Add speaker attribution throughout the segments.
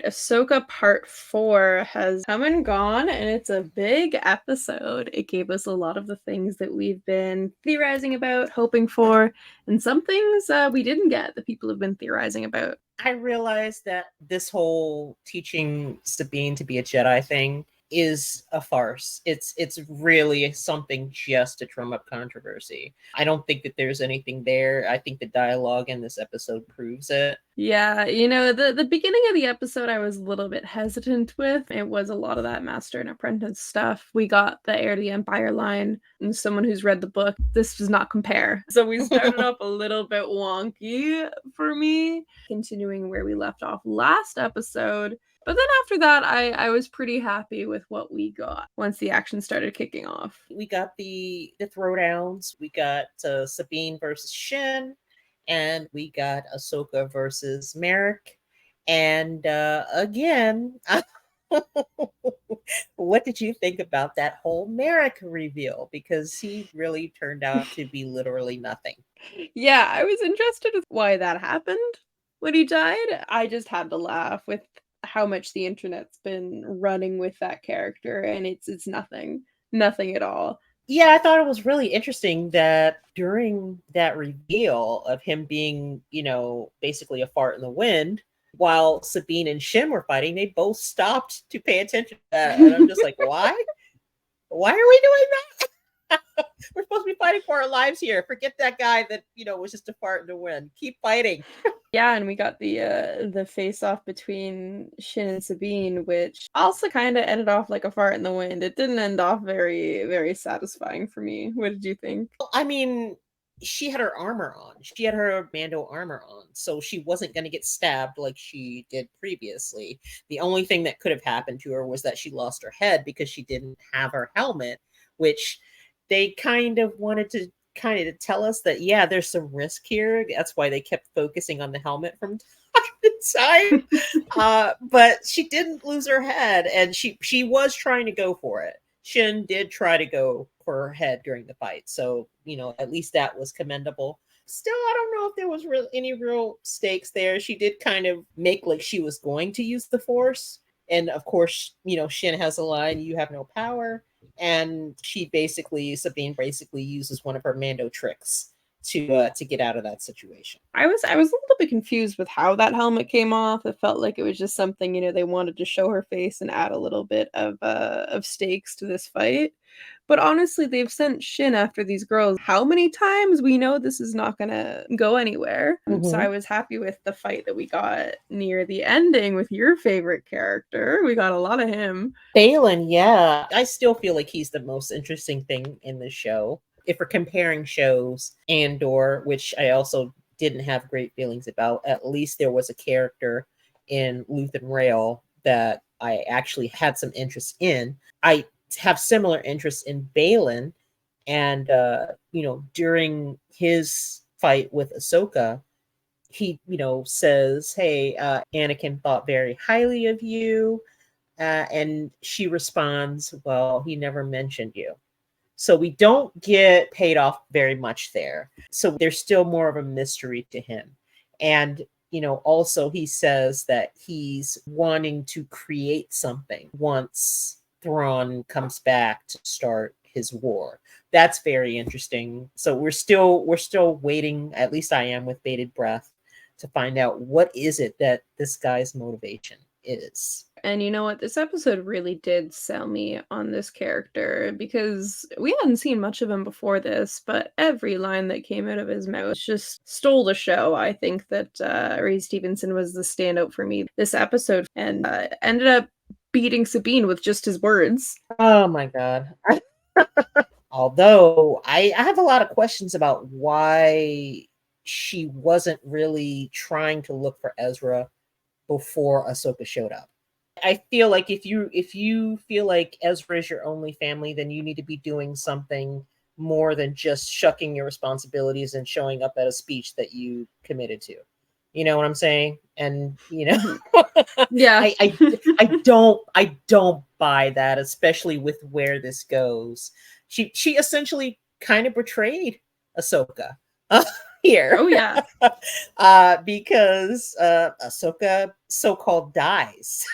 Speaker 1: AHSOKA Part 4 has come and gone, and it's a big episode. It gave us a lot of the things that we've been theorizing about, hoping for, and some things we didn't get that people have been theorizing about.
Speaker 2: I realized that this whole teaching Sabine to be a Jedi thing is a farce. It's really something just to drum up controversy. I don't think that there's anything there. I think the dialogue in this episode proves it.
Speaker 1: Yeah, the beginning of the episode I was a little bit hesitant with. It was a lot of that master and apprentice stuff. We got the heir to the empire line, and someone who's read the book, this does not compare. So we started off a little bit wonky for me, continuing where we left off last episode. But then after that, I was pretty happy with what we got once the action started kicking off.
Speaker 2: We got the throwdowns. We got Sabine versus Shin, and we got Ahsoka versus Merrick. And again, what did you think about that whole Merrick reveal? Because he really turned out to be literally nothing.
Speaker 1: Yeah, I was interested with why that happened when he died. I just had to laugh with how much the internet's been running with that character, and it's nothing at all.
Speaker 2: Yeah, I thought it was really interesting that during that reveal of him being, basically a fart in the wind, while Sabine and Shin were fighting, they both stopped to pay attention to that. And I'm just like, why? Why are we doing that? We're supposed to be fighting for our lives here. Forget that guy that, was just a fart in the wind. Keep fighting.
Speaker 1: Yeah, and we got the face off between Shin and Sabine, which also kind of ended off like a fart in the wind. It didn't end off very, very satisfying for me. What did you think?
Speaker 2: I mean, she had her armor on. She had her Mando armor on, so she wasn't going to get stabbed like she did previously. The only thing that could have happened to her was that she lost her head because she didn't have her helmet, which they kind of wanted to tell us that, yeah, there's some risk here. That's why they kept focusing on the helmet from time to time. But she didn't lose her head, and she was trying to go for it. Shin did try to go for her head during the fight, so at least that was commendable. Still, I don't know if there was any real stakes there. She did kind of make like she was going to use the Force, and of course, Shin has a line, "You have no power." And Sabine basically uses one of her Mando tricks to get out of that situation.
Speaker 1: I was a little bit confused with how that helmet came off. It felt like it was just something, they wanted to show her face and add a little bit of stakes to this fight. But honestly, they've sent Shin after these girls how many times? We know this is not gonna go anywhere. Mm-hmm. So I was happy with the fight that we got near the ending with your favorite character. We got a lot of him.
Speaker 2: Baylan, yeah. I still feel like he's the most interesting thing in the show. If we're comparing shows, Andor, which I also didn't have great feelings about, at least there was a character in Luthen Rail that I actually had some interest in. I have similar interests in Baylan, and during his fight with Ahsoka, he says, "Hey, Anakin thought very highly of you," and she responds, "Well, he never mentioned you." So we don't get paid off very much there. So there's still more of a mystery to him. And also he says that he's wanting to create something once Thrawn comes back to start his war. That's very interesting. So we're still waiting, at least I am, with bated breath to find out what is it that this guy's motivation is.
Speaker 1: And you know what? This episode really did sell me on this character because we hadn't seen much of him before this, but every line that came out of his mouth just stole the show. I think that Ray Stevenson was the standout for me this episode, and ended up beating Sabine with just his words.
Speaker 2: Oh my God. Although I have a lot of questions about why she wasn't really trying to look for Ezra before Ahsoka showed up. I feel like if you feel like Ezra is your only family, then you need to be doing something more than just shucking your responsibilities and showing up at a speech that you committed to. You know what I'm saying? And
Speaker 1: Yeah.
Speaker 2: I don't buy that, especially with where this goes. She essentially kind of betrayed Ahsoka. here.
Speaker 1: Oh yeah.
Speaker 2: Because Ahsoka so-called dies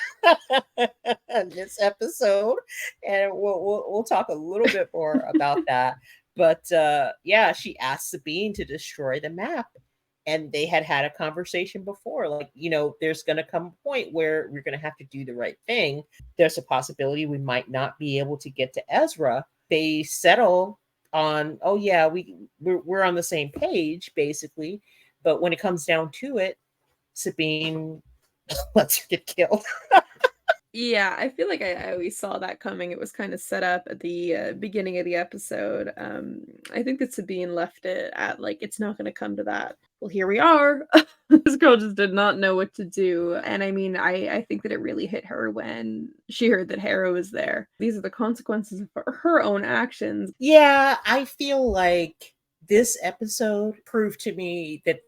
Speaker 2: in this episode, and we'll talk a little bit more about that. But yeah, she asked Sabine to destroy the map, and they had a conversation before, like, there's going to come a point where we're going to have to do the right thing. There's a possibility we might not be able to get to Ezra. They settle on, oh yeah, we're on the same page basically, but when it comes down to it, Sabine lets her get killed.
Speaker 1: Yeah, I feel like I always saw that coming. It was kind of set up at the beginning of the episode. I think that Sabine left it at like, it's not going to come to that. Well, here we are. This girl just did not know what to do. And I mean, I think that it really hit her when she heard that Hera was there. These are the consequences of her own actions.
Speaker 2: Yeah, I feel like this episode proved to me that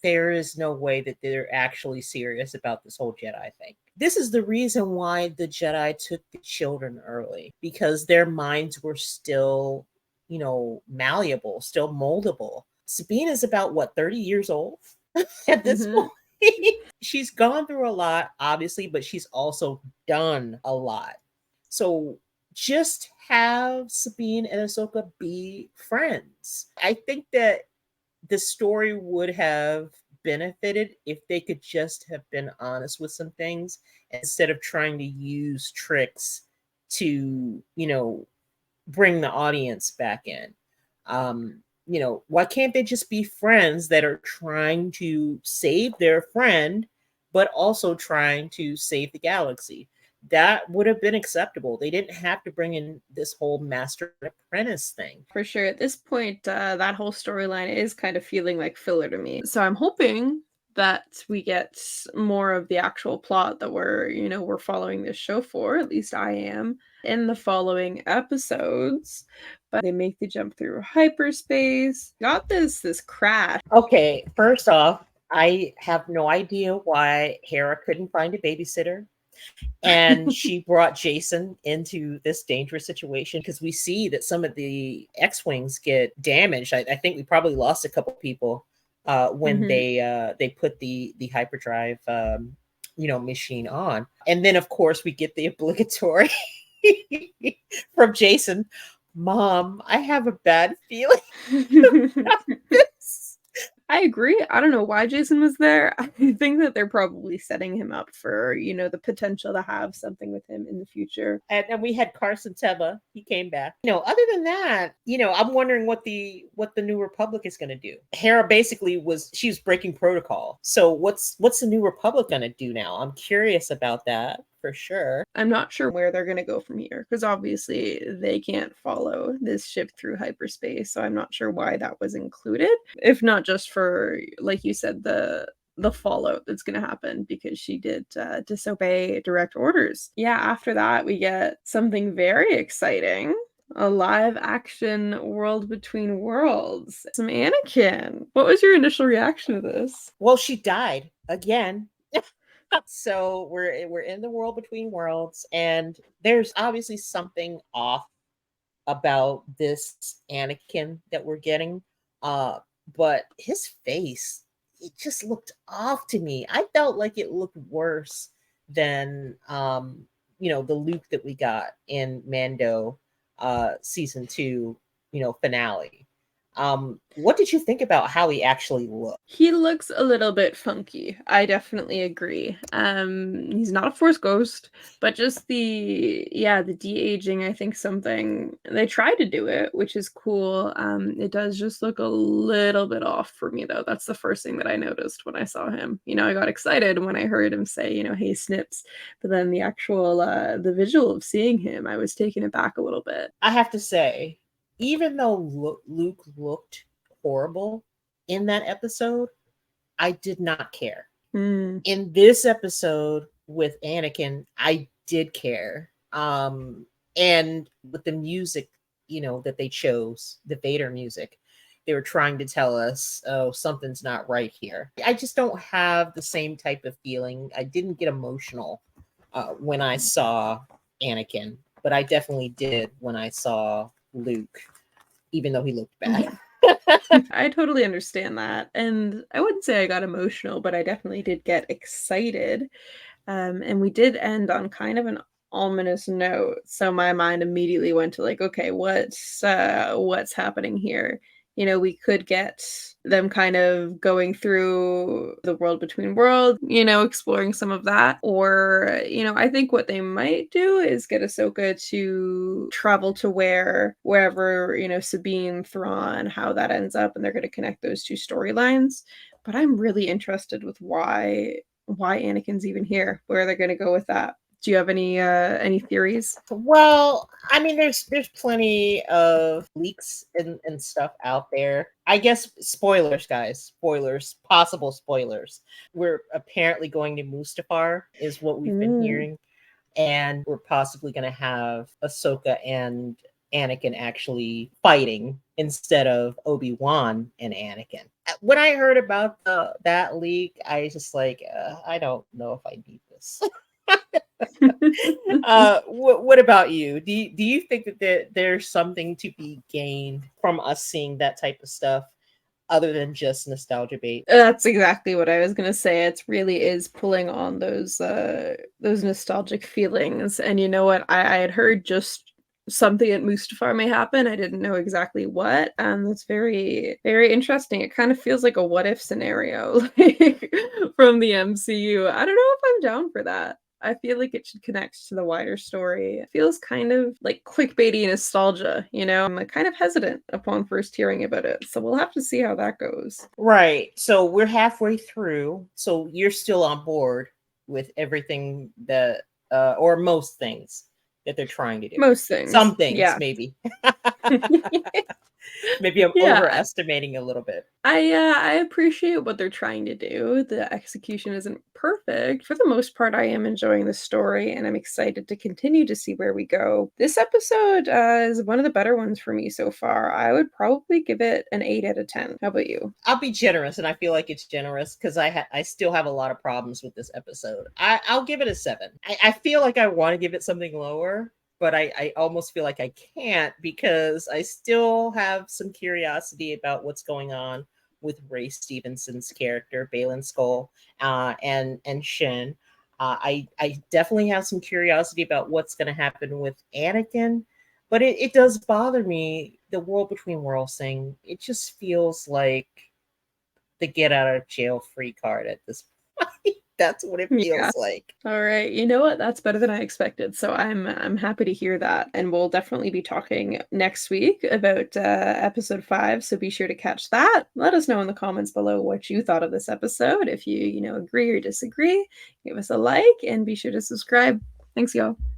Speaker 2: there is no way that they're actually serious about this whole Jedi thing. This is the reason why the Jedi took the children early, because their minds were still, malleable, still moldable. Sabine is about what, 30 years old at this point. She's gone through a lot, obviously, but she's also done a lot. So just have Sabine and Ahsoka be friends. I think that the story would have benefited if they could just have been honest with some things instead of trying to use tricks to, bring the audience back in. Why can't they just be friends that are trying to save their friend, but also trying to save the galaxy? That would have been acceptable. They didn't have to bring in this whole master and apprentice thing.
Speaker 1: For sure. At this point, that whole storyline is kind of feeling like filler to me. So I'm hoping that we get more of the actual plot that we're following this show for. At least I am in the following episodes. But they make the jump through hyperspace. Got this crash.
Speaker 2: Okay, first off, I have no idea why Hera couldn't find a babysitter. And she brought Jason into this dangerous situation, because we see that some of the X-Wings get damaged. I think we probably lost a couple people when they put the hyperdrive machine on. And then of course we get the obligatory from Jason, "Mom, I have a bad feeling about this."
Speaker 1: I agree. I don't know why Jason was there. I think that they're probably setting him up for, the potential to have something with him in the future.
Speaker 2: And we had Carson Teva. He came back. Other than that, I'm wondering what the New Republic is going to do. Hera basically was breaking protocol. So what's the New Republic going to do now? I'm curious about that. For sure.
Speaker 1: I'm not sure where they're going to go from here, because obviously they can't follow this ship through hyperspace. So I'm not sure why that was included, if not just for, like you said, the fallout that's going to happen because she did disobey direct orders. Yeah, after that, we get something very exciting. A live action World Between Worlds. Some Anakin. What was your initial reaction to this?
Speaker 2: Well, she died again. So we're in the World Between Worlds, and there's obviously something off about this Anakin that we're getting. But his face, it just looked off to me. I felt like it looked worse than the Luke that we got in Mando season 2, finale. What did you think about how he actually looked?
Speaker 1: He looks a little bit funky. I definitely agree. He's not a Force ghost, but just the de-aging, I think something they tried to do it, which is cool. It does just look a little bit off for me though. That's the first thing that I noticed when I saw him. I got excited when I heard him say, "Hey, Snips," but then the actual the visual of seeing him, I was taken aback a little bit.
Speaker 2: I have to say, even though Luke looked horrible in that episode, I did not care. In this episode with Anakin, I did care. And with the music, that they chose, the Vader music, they were trying to tell us, oh, something's not right here. I just don't have the same type of feeling. I didn't get emotional when I saw Anakin, but I definitely did when I saw Luke, even though he looked bad.
Speaker 1: I totally understand that, and I wouldn't say I got emotional, but I definitely did get excited. And we did end on kind of an ominous note, so my mind immediately went to like, okay, what's happening here? You know, we could get them kind of going through the world between worlds, you know, exploring some of that. Or, you know, I think what they might do is get Ahsoka to travel to wherever, you know, Sabine, Thrawn, how that ends up, and they're going to connect those two storylines. But I'm really interested with why Anakin's even here, where they're gonna go with that. Do you have any theories?
Speaker 2: Well, I mean, there's plenty of leaks and stuff out there. I guess spoilers, guys. Spoilers, possible spoilers. We're apparently going to Mustafar, is what we've been
Speaker 1: Mm.
Speaker 2: hearing, and we're possibly going to have Ahsoka and Anakin actually fighting instead of Obi-Wan and Anakin. When I heard about that leak, I was just like, I don't know if I need this. What about you? Do you think that there's something to be gained from us seeing that type of stuff other than just nostalgia bait?
Speaker 1: That's exactly what I was gonna say. It really is pulling on those nostalgic feelings. And you know what? I had heard just something at Mustafar may happen. I didn't know exactly what. And that's very, very interesting. It kind of feels like a what if scenario like, from the MCU. I don't know if I'm down for that. I feel like it should connect to the wider story. It feels kind of like clickbaity nostalgia, you know? I'm like, kind of hesitant upon first hearing about it. So we'll have to see how that goes.
Speaker 2: Right. So we're halfway through. So you're still on board with everything that, or most things that they're trying to do.
Speaker 1: Most things,
Speaker 2: Some things,
Speaker 1: yeah.
Speaker 2: maybe. Maybe I'm
Speaker 1: Yeah,
Speaker 2: overestimating a little bit.
Speaker 1: I appreciate what they're trying to do. The execution isn't perfect. For the most part, I am enjoying the story, and I'm excited to continue to see where we go. This episode is one of the better ones for me so far. I would probably give it an 8 out of 10. How about you?
Speaker 2: I'll be generous, and I feel like it's generous because I still have a lot of problems with this episode. I'll give it a 7. I feel like I want to give it something lower, but I almost feel like I can't because I still have some curiosity about what's going on with Ray Stevenson's character, Balin Skull, and Shin. I definitely have some curiosity about what's going to happen with Anakin, but it does bother me, the world between worlds thing. It just feels like the get out of jail free card at this point. That's what it
Speaker 1: Yeah.
Speaker 2: feels like.
Speaker 1: All right. You know what? That's better than I expected. So I'm happy to hear that. And we'll definitely be talking next week about episode 5. So be sure to catch that. Let us know in the comments below what you thought of this episode. If you, you know, agree or disagree, give us a like and be sure to subscribe. Thanks, y'all.